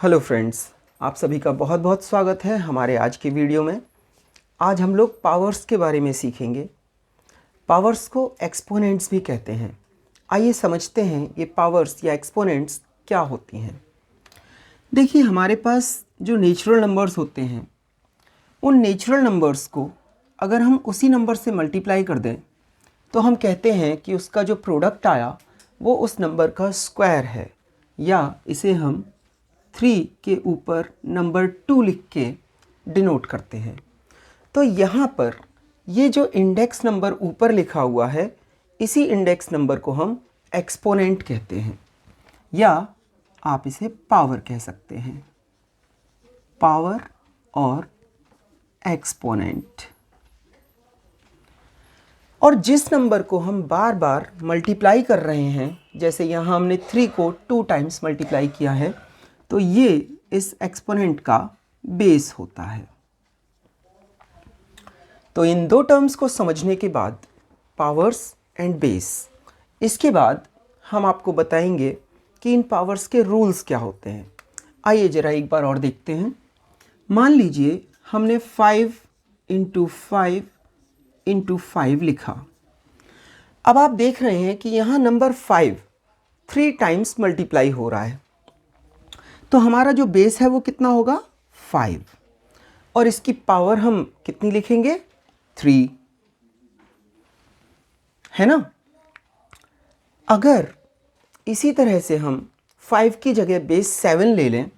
Hello friends, आप सभी का बहुत बहुत स्वागत है हमारे आज की वीडियो में। आज हम लोग पावर्स के बारे में सीखेंगे। पावर्स को एक्सपोनेंट्स भी कहते हैं। आइए समझते हैं ये पावर्स या एक्सपोनेंट्स क्या होती हैं। देखिए, हमारे पास जो नेचुरल नंबर्स होते हैं, उन नेचुरल नंबर्स को अगर हम उसी नंबर से मल्टीप्लाई कर दें तो हम कहते हैं कि उसका जो प्रोडक्ट आया वो उस नंबर का स्क्वायर है, या इसे हम 3 के ऊपर नंबर 2 लिख के डिनोट करते हैं। तो यहाँ पर ये जो इंडेक्स नंबर ऊपर लिखा हुआ है, इसी इंडेक्स नंबर को हम एक्सपोनेंट कहते हैं, या आप इसे पावर कह सकते हैं। पावर और एक्सपोनेंट। और जिस नंबर को हम बार बार मल्टीप्लाई कर रहे हैं, जैसे यहाँ हमने 3 को 2 टाइम्स मल्टीप्लाई किया है, तो ये इस एक्सपोनेंट का बेस होता है। तो इन दो टर्म्स को समझने के बाद, पावर्स एंड बेस, इसके बाद हम आपको बताएंगे कि इन पावर्स के रूल्स क्या होते हैं। आइए ज़रा एक बार और देखते हैं। मान लीजिए हमने 5 × 5 × 5 लिखा। अब आप देख रहे हैं कि यहाँ नंबर 5 3 टाइम्स मल्टीप्लाई हो रहा है, तो हमारा जो बेस है वो कितना होगा? 5। और इसकी पावर हम कितनी लिखेंगे? 3, है ना। अगर इसी तरह से हम 5 की जगह बेस 7 ले लें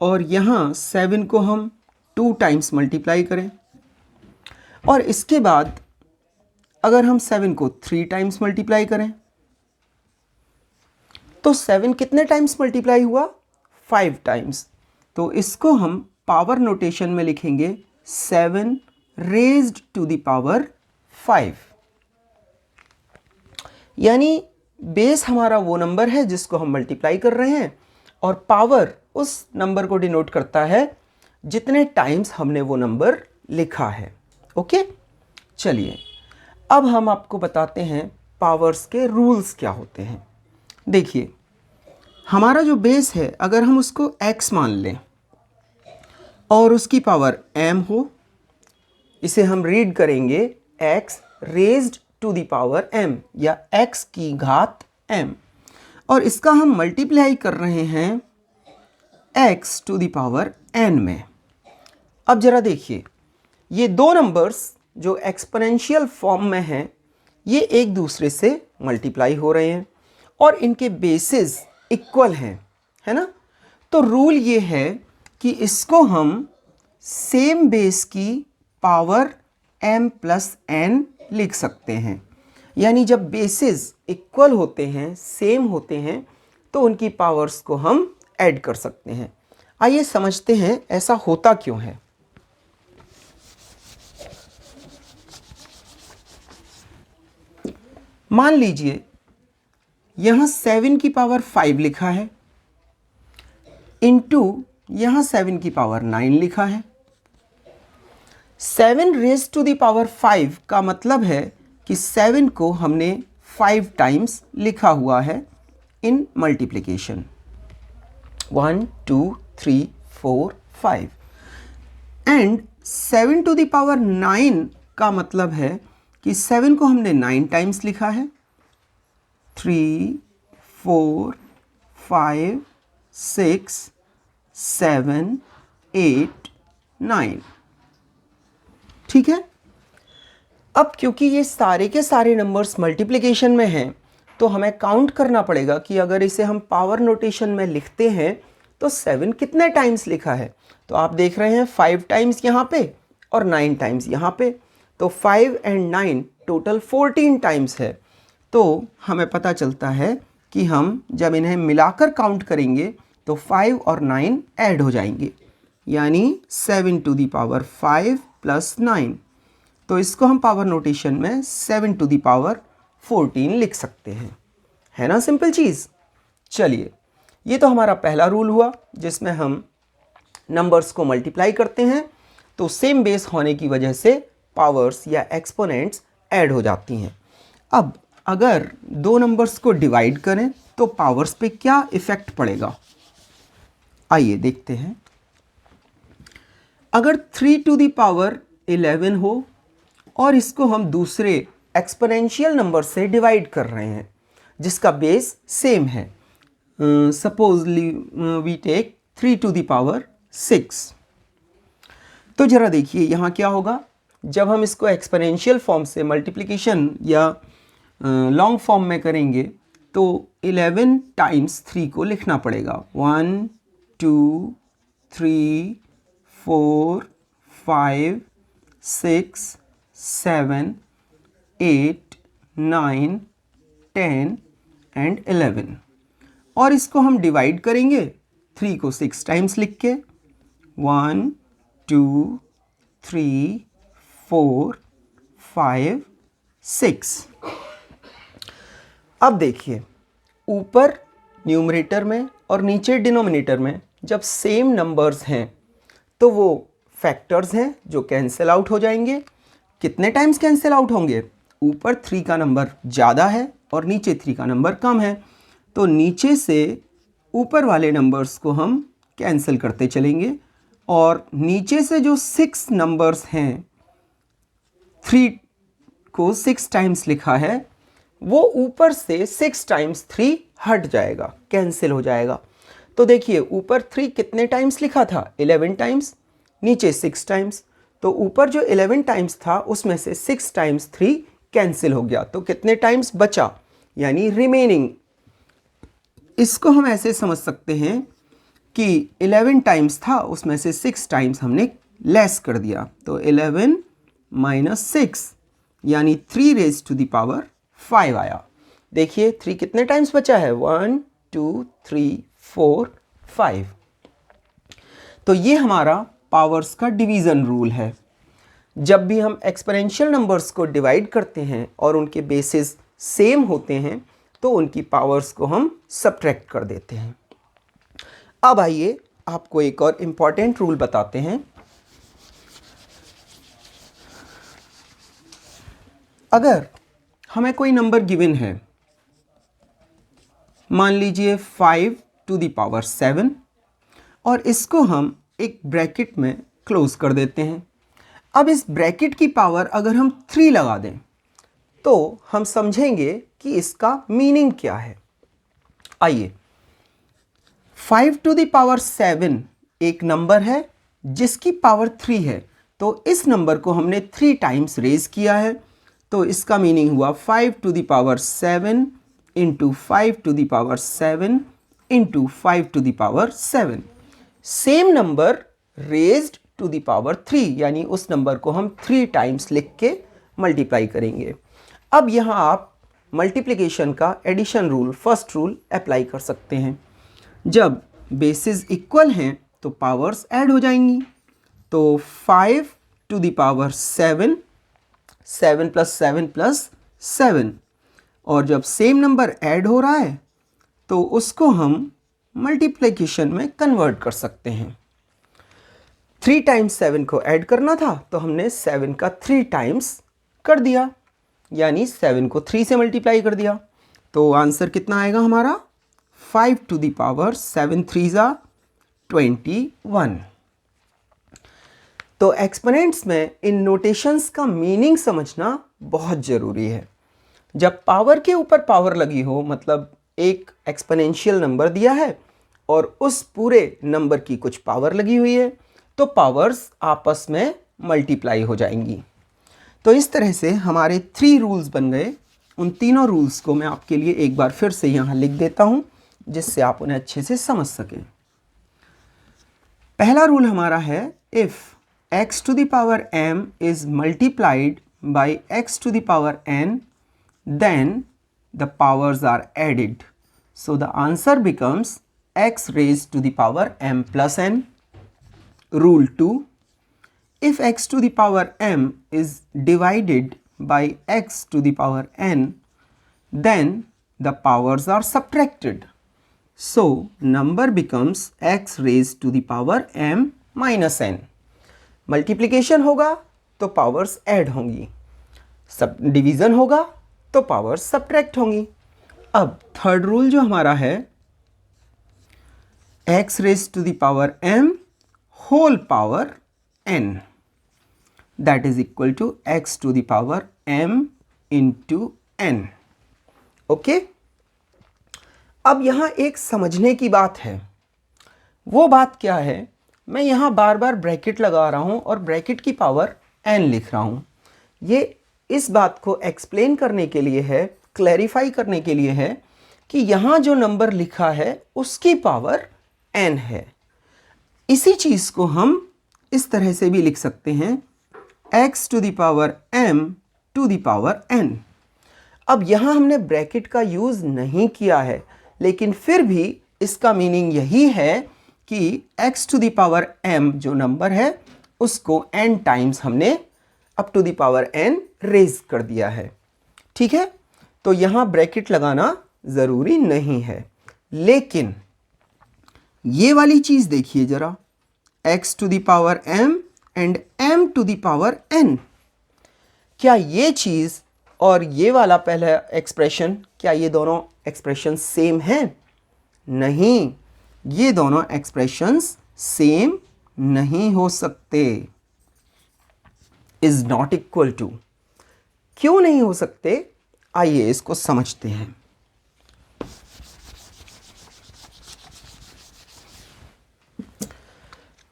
और यहाँ 7 को हम 2 टाइम्स मल्टीप्लाई करें, और इसके बाद अगर हम 7 को 3 टाइम्स मल्टीप्लाई करें, तो 7 कितने टाइम्स मल्टीप्लाई हुआ? 5 टाइम्स। तो इसको हम पावर नोटेशन में लिखेंगे 7 रेज्ड टू द पावर 5। यानी बेस हमारा वो नंबर है जिसको हम मल्टीप्लाई कर रहे हैं, और पावर उस नंबर को डिनोट करता है जितने टाइम्स हमने वो नंबर लिखा है। ओके, चलिए अब हम आपको बताते हैं पावर्स के रूल्स क्या होते हैं। देखिए, हमारा जो बेस है, अगर हम उसको x मान लें और उसकी पावर m हो, इसे हम रीड करेंगे x raised to the power m, या x की घात m, और इसका हम मल्टीप्लाई कर रहे हैं x to the power n में। अब जरा देखिए, ये दो नंबर्स जो एक्सपोनेंशियल फॉर्म में हैं, ये एक दूसरे से मल्टीप्लाई हो रहे हैं और इनके बेसिस इक्वल हैं, है ना। तो रूल ये है कि इसको हम सेम बेस की पावर m + n लिख सकते हैं। यानी जब बेसिस इक्वल होते हैं, सेम होते हैं, तो उनकी पावर्स को हम ऐड कर सकते हैं। आइए समझते हैं ऐसा होता क्यों है। मान लीजिए यहाँ 7 की पावर 5 लिखा है, इनटू यहाँ 7 की पावर 9 लिखा है। 7 रेज़ टू द पावर 5 का मतलब है कि 7 को हमने 5 टाइम्स लिखा हुआ है in multiplication, 1 2 3 4 5। And 7 to the power 9 का मतलब है कि 7 को हमने 9 टाइम्स लिखा है, 3 4 5 6 7 8 9। ठीक है। अब क्योंकि ये सारे के सारे नंबर्स मल्टीप्लिकेशन में हैं, तो हमें काउंट करना पड़ेगा कि अगर इसे हम पावर नोटेशन में लिखते हैं तो 7 कितने टाइम्स लिखा है। तो आप देख रहे हैं 5 टाइम्स यहाँ पे और 9 टाइम्स यहाँ पे, तो 5 और 9 टोटल 14 टाइम्स है। तो हमें पता चलता है कि हम जब इन्हें मिलाकर काउंट करेंगे तो 5 और 9 ऐड हो जाएंगे, यानी 7 टू द पावर 5 + 9। तो इसको हम पावर नोटेशन में 7 टू द पावर 14 लिख सकते हैं, है ना। सिंपल चीज़। चलिए, ये तो हमारा पहला रूल हुआ जिसमें हम नंबर्स को मल्टीप्लाई करते हैं तो सेम बेस होने की वजह से पावर्स या एक्सपोनेंट्स ऐड हो जाती हैं। अब अगर दो नंबर्स को डिवाइड करें तो पावर्स पे क्या इफ़ेक्ट पड़ेगा? आइए देखते हैं। अगर 3 टू द पावर 11 हो और इसको हम दूसरे एक्सपोनेंशियल नंबर से डिवाइड कर रहे हैं जिसका बेस सेम है, supposedly we take 3 to the power 6, तो ज़रा देखिए यहाँ क्या होगा। जब हम इसको एक्सपोनेंशियल फॉर्म से मल्टीप्लिकेशन या लॉन्ग फॉर्म में करेंगे तो 11 टाइम्स 3 को लिखना पड़ेगा। 1 2 3 4 5 6 7 8 9 10 एंड 11, और इसको हम डिवाइड करेंगे 3 को 6 टाइम्स लिख के। 1 2 3 4 5 6। अब देखिए ऊपर न्यूमरेटर में और नीचे डिनोमिनेटर में जब सेम नंबर्स हैं तो वो फैक्टर्स हैं जो कैंसिल आउट हो जाएंगे। कितने टाइम्स कैंसिल आउट होंगे? ऊपर 3 का नंबर ज़्यादा है और नीचे 3 का नंबर कम है, तो नीचे से ऊपर वाले नंबर्स को हम कैंसिल करते चलेंगे और नीचे से जो 6 नंबर्स हैं, 3 को 6 टाइम्स लिखा है, वो ऊपर से 6 टाइम्स 3 हट जाएगा, कैंसिल हो जाएगा। तो देखिए ऊपर 3 कितने टाइम्स लिखा था? 11 टाइम्स, नीचे 6 टाइम्स, तो ऊपर जो 11 टाइम्स था उसमें से 6 टाइम्स 3 कैंसिल हो गया, तो कितने टाइम्स बचा, यानी रिमेनिंग। इसको हम ऐसे समझ सकते हैं कि 11 टाइम्स था उसमें से 6 टाइम्स हमने लेस कर दिया, तो 11 माइनस 6 यानी 3 रेज टू द पावर 5 आया। देखिए 3 कितने टाइम्स बचा है? 1 2 3 4 5। तो ये हमारा पावर्स का डिवीज़न रूल है। जब भी हम एक्सपोनेंशियल नंबर्स को डिवाइड करते हैं और उनके बेसिस सेम होते हैं तो उनकी पावर्स को हम सब्ट्रैक्ट कर देते हैं। अब आइए आपको एक और इम्पॉर्टेंट रूल बताते हैं। अगर हमें कोई नंबर गिवन है, मान लीजिए 5 टू द पावर 7, और इसको हम एक ब्रैकेट में क्लोज कर देते हैं। अब इस ब्रैकेट की पावर अगर हम 3 लगा दें तो हम समझेंगे कि इसका मीनिंग क्या है। आइए, 5 टू द पावर 7 एक नंबर है जिसकी पावर 3 है, तो इस नंबर को हमने 3 टाइम्स रेज किया है, तो इसका मीनिंग हुआ 5 टू द पावर 7 इंटू 5 टू द पावर 7 इंटू 5 to the power 7। Same number raised to the power 3, यानी उस नंबर को हम 3 टाइम्स लिख के मल्टीप्लाई करेंगे। अब यहाँ आप मल्टीप्लिकेशन का addition rule, first rule apply कर सकते हैं। जब बेसिस इक्वल हैं तो पावर्स ऐड हो जाएंगी, तो 5 to the power 7, 7 plus 7 plus 7, और जब सेम नंबर ऐड हो रहा है तो उसको हम मल्टीप्लिकेशन में कन्वर्ट कर सकते हैं। 3 टाइम्स 7 को ऐड करना था तो हमने 7 का 3 टाइम्स कर दिया, यानी 7 को 3 से मल्टीप्लाई कर दिया, तो आंसर कितना आएगा हमारा? 5 टू द पावर 7 3 ज़ा 21। तो एक्सपोनेंट्स में इन नोटेशंस का मीनिंग समझना बहुत ज़रूरी है। जब पावर के ऊपर पावर लगी हो, मतलब एक एक्सपोनेंशियल नंबर दिया है और उस पूरे नंबर की कुछ पावर लगी हुई है, तो पावर्स आपस में मल्टीप्लाई हो जाएंगी। तो इस तरह से हमारे 3 रूल्स बन गए। उन तीनों रूल्स को मैं आपके लिए एक बार फिर से यहाँ लिख देता हूँ जिससे आप उन्हें अच्छे से समझ सकें। पहला रूल हमारा है, if x to the power m is multiplied by x to the power n, then the powers are added. So the answer becomes x raised to the power m plus n. Rule 2, if x to the power m is divided by x to the power n, then the powers are subtracted. So number becomes x raised to the power m minus n. Multiplication होगा तो powers add होंगी, sub division होगा तो powers subtract होंगी। अब third rule जो हमारा है, x raised to the power m whole power n, that is equal to x to the power m into n. Okay, अब यहाँ एक समझने की बात है। वो बात क्या है, मैं यहाँ बार बार ब्रैकेट लगा रहा हूँ और ब्रैकेट की पावर n लिख रहा हूँ। ये इस बात को एक्सप्लेन करने के लिए है, क्लैरिफाई करने के लिए है कि यहाँ जो नंबर लिखा है उसकी पावर n है। इसी चीज़ को हम इस तरह से भी लिख सकते हैं, x to the power m to the power n। अब यहाँ हमने ब्रैकेट का यूज़ नहीं किया है, लेकिन फिर भी इसका मीनिंग यही है कि x to the power m जो नंबर है उसको n टाइम्स हमने up to the power n raise कर दिया है। ठीक है, तो यहाँ ब्रैकेट लगाना ज़रूरी नहीं है, लेकिन ये वाली चीज़ देखिए ज़रा, x to the power m and m to the power n। क्या ये चीज़ और ये वाला पहला एक्सप्रेशन, क्या ये दोनों एक्सप्रेशन सेम हैं? नहीं, ये दोनों एक्सप्रेशंस सेम नहीं हो सकते। इज नॉट इक्वल टू, क्यों नहीं हो सकते? आइए इसको समझते हैं।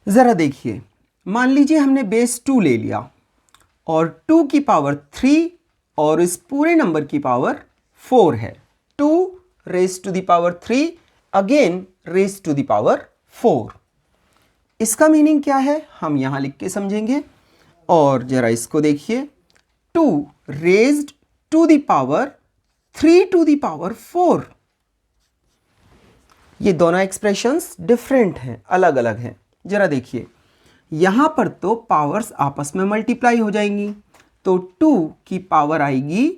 जरा देखिए, मान लीजिए हमने बेस 2 ले लिया और 2 की पावर 3 और इस पूरे नंबर की पावर 4 है। 2 raise to the power 3 again raise to the power 4। इसका मीनिंग क्या है हम यहां लिख के समझेंगे। और जरा इसको देखिए, 2 raised to the power 3 to the power 4। ये दोनों एक्सप्रेशंस डिफरेंट हैं, अलग अलग हैं। जरा देखिए, यहां पर तो पावर्स आपस में मल्टीप्लाई हो जाएंगी, तो 2 की पावर आएगी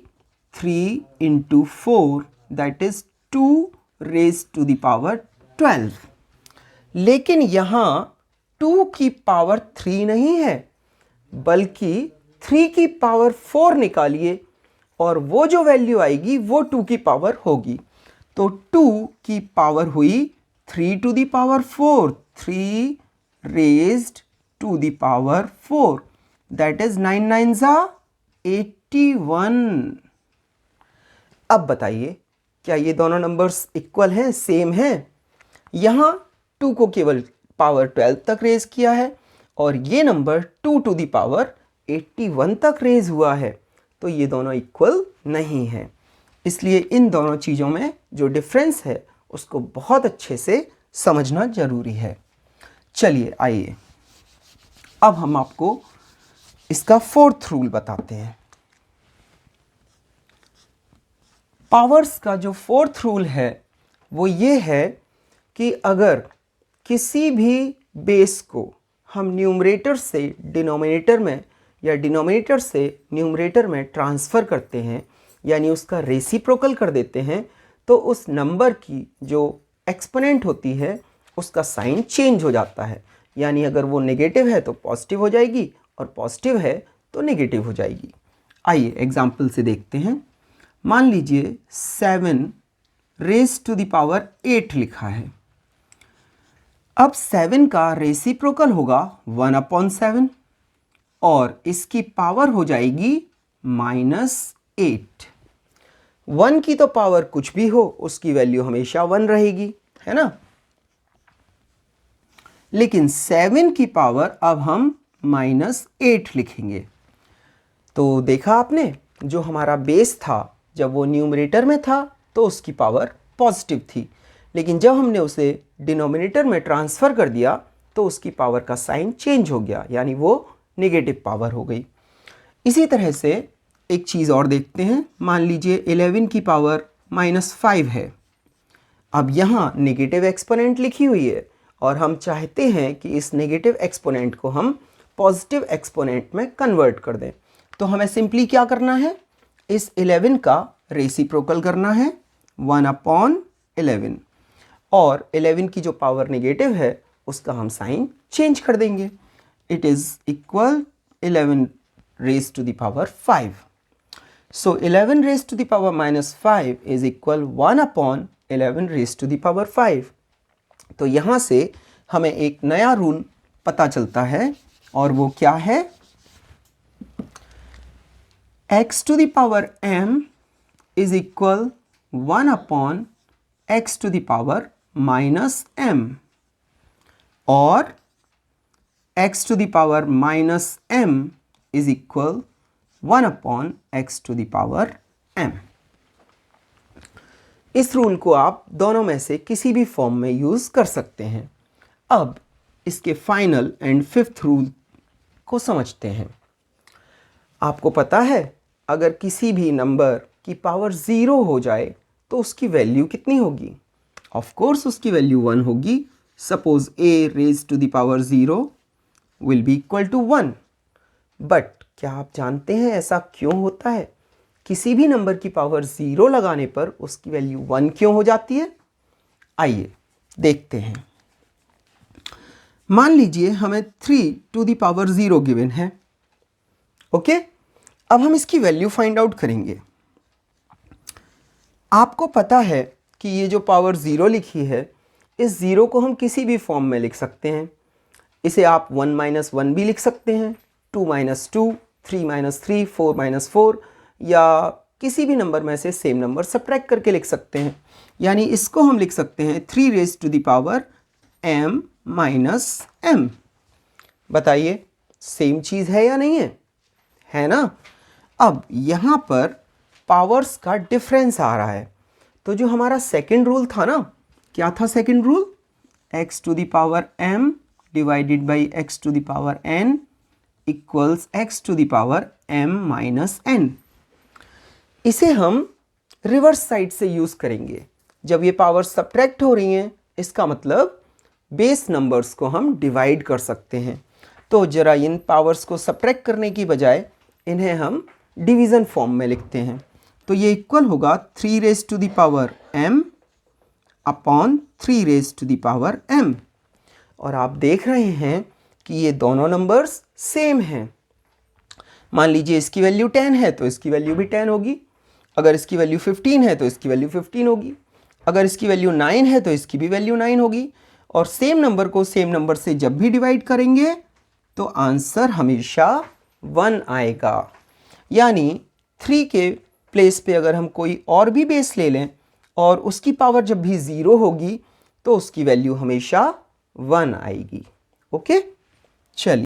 3 into 4, that is 2 raise to the power 12। लेकिन यहां 2 की पावर 3 नहीं है, बल्कि 3 की पावर 4 निकालिए और वो जो वैल्यू आएगी वो 2 की पावर होगी। तो 2 की पावर हुई 3 to the power 4, 3 raised to the power 4, that is 9 9 जा 81। अब बताइए, क्या ये दोनों नंबर्स इक्वल हैं, सेम हैं? यहाँ 2 को केवल पावर 12 तक रेज किया है और ये नंबर 2 टू द पावर 81 तक रेज हुआ है, तो ये दोनों इक्वल नहीं है। इसलिए इन दोनों चीज़ों में जो डिफरेंस है उसको बहुत अच्छे से समझना जरूरी है। चलिए आइए, अब हम आपको इसका 4th रूल बताते हैं। पावर्स का जो 4th रूल है वो ये है कि अगर किसी भी बेस को हम न्यूमरेटर से डिनोमिनेटर में या डिनोमिनेटर से न्यूमरेटर में ट्रांसफ़र करते हैं, यानी उसका रेसिप्रोकल कर देते हैं, तो उस नंबर की जो एक्सपोनेंट होती है उसका साइन चेंज हो जाता है। यानी अगर वो नेगेटिव है तो पॉजिटिव हो जाएगी और पॉजिटिव है तो नेगेटिव हो जाएगी। आइए एग्जाम्पल से देखते हैं। मान लीजिए 7 रेज टू द पावर 8 लिखा है। अब 7 का रेसिप्रोकल होगा 1/7 और इसकी पावर हो जाएगी -8। 1 की तो पावर कुछ भी हो उसकी वैल्यू हमेशा 1 रहेगी, है ना। लेकिन 7 की पावर अब हम -8 लिखेंगे। तो देखा आपने, जो हमारा बेस था जब वो न्यूमरेटर में था तो उसकी पावर पॉजिटिव थी, लेकिन जब हमने उसे डिनोमिनेटर में ट्रांसफ़र कर दिया तो उसकी पावर का साइन चेंज हो गया, यानी वो नेगेटिव पावर हो गई। इसी तरह से एक चीज़ और देखते हैं। मान लीजिए 11 की पावर -5 है। अब यहाँ नेगेटिव एक्सपोनेंट लिखी हुई है और हम चाहते हैं कि इस नेगेटिव एक्सपोनेंट को हम पॉजिटिव एक्सपोनेंट में कन्वर्ट कर दें। तो हमें सिंपली क्या करना है, इस 11 का रेसिप्रोकल करना है 1/11 और 11 की जो पावर नेगेटिव है उसका हम साइन चेंज कर देंगे। It is equal 11 raise to the power 5। So 11 raise to the power -5 is equal 1/11 raise to the power 5। तो यहाँ से हमें एक नया रूल पता चलता है और वो क्या है, x to the power m is equal 1 upon x to the power minus m, और x to the power minus m is equal 1 upon x to the power m। इस रूल को आप दोनों में से किसी भी फॉर्म में यूज़ कर सकते हैं। अब इसके फाइनल एंड फिफ्थ रूल को समझते हैं। आपको पता है अगर किसी भी नंबर की पावर 0 हो जाए तो उसकी वैल्यू कितनी होगी? ऑफ कोर्स उसकी वैल्यू 1 होगी। Suppose a raise to the power 0 will be equal to 1। But क्या आप जानते हैं ऐसा क्यों होता है? किसी भी नंबर की पावर 0 लगाने पर उसकी वैल्यू 1 क्यों हो जाती है? आइए देखते हैं। मान लीजिए हमें 3 टू द पावर 0 गिवन है। ओके, अब हम इसकी वैल्यू फाइंड आउट करेंगे। आपको पता है कि ये जो पावर 0 लिखी है, इस 0 को हम किसी भी फॉर्म में लिख सकते हैं। इसे आप 1 - 1 भी लिख सकते हैं, 2 - 2, 3 - 3, 4 - 4, या किसी भी नंबर में से सेम नंबर सब्ट्रैक्ट करके लिख सकते हैं। यानी इसको हम लिख सकते हैं 3 raise to the power m minus m। बताइए सेम चीज़ है या नहीं है? है ना। अब यहाँ पर पावर्स का डिफरेंस आ रहा है, तो जो हमारा सेकंड रूल था ना, क्या था second rule? x to the power m divided by x to the power n equals x to the power m minus n। इसे हम रिवर्स साइड से यूज़ करेंगे। जब ये पावर सब्ट्रैक्ट हो रही हैं, इसका मतलब बेस नंबर्स को हम डिवाइड कर सकते हैं। तो ज़रा इन पावर्स को सब्ट्रैक्ट करने की बजाय इन्हें हम डिवीज़न फॉर्म में लिखते हैं। तो ये इक्वल होगा 3 raise to the power m upon 3 raise to the power m। और आप देख रहे हैं कि ये दोनों नंबर्स सेम हैं। मान लीजिए इसकी वैल्यू 10 है तो इसकी वैल्यू भी 10 होगी। अगर इसकी वैल्यू 15 है तो इसकी वैल्यू 15 होगी। अगर इसकी वैल्यू 9 है तो इसकी भी वैल्यू 9 होगी। और सेम नंबर को सेम नंबर से जब भी डिवाइड करेंगे तो आंसर हमेशा 1 आएगा। यानी 3 के प्लेस पे अगर हम कोई और भी बेस ले लें और उसकी पावर जब भी 0 होगी तो उसकी वैल्यू हमेशा 1 आएगी। ओके, चलिए।